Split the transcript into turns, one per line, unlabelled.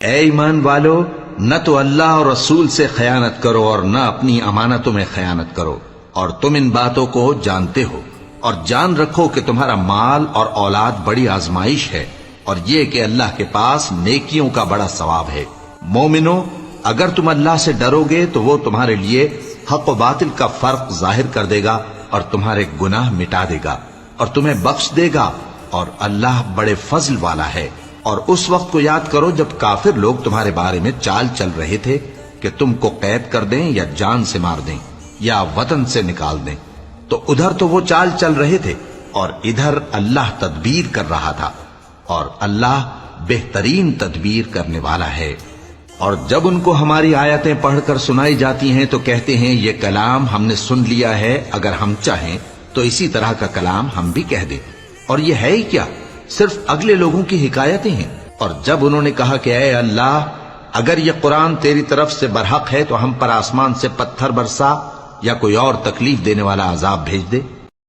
اے ایمان والو، نہ تو اللہ اور رسول سے خیانت کرو اور نہ اپنی امانتوں میں خیانت کرو، اور تم ان باتوں کو جانتے ہو، اور جان رکھو کہ تمہارا مال اور اولاد بڑی آزمائش ہے، اور یہ کہ اللہ کے پاس نیکیوں کا بڑا ثواب ہے۔ مومنو، اگر تم اللہ سے ڈرو گے تو وہ تمہارے لیے حق و باطل کا فرق ظاہر کر دے گا اور تمہارے گناہ مٹا دے گا اور تمہیں بخش دے گا، اور اللہ بڑے فضل والا ہے۔ اور اس وقت کو یاد کرو جب کافر لوگ تمہارے بارے میں چال چل رہے تھے کہ تم کو قید کر دیں یا جان سے مار دیں یا وطن سے نکال دیں، تو ادھر تو وہ چال چل رہے تھے اور ادھر اللہ تدبیر کر رہا تھا، اور اللہ بہترین تدبیر کرنے والا ہے۔ اور جب ان کو ہماری آیتیں پڑھ کر سنائی جاتی ہیں تو کہتے ہیں یہ کلام ہم نے سن لیا ہے، اگر ہم چاہیں تو اسی طرح کا کلام ہم بھی کہہ دیں، اور یہ ہے ہی کیا، صرف اگلے لوگوں کی حکایتیں ہیں۔ اور جب انہوں نے کہا کہ اے اللہ، اگر یہ قرآن تیری طرف سے برحق ہے تو ہم پر آسمان سے پتھر برسا یا کوئی اور تکلیف دینے والا عذاب بھیج دے،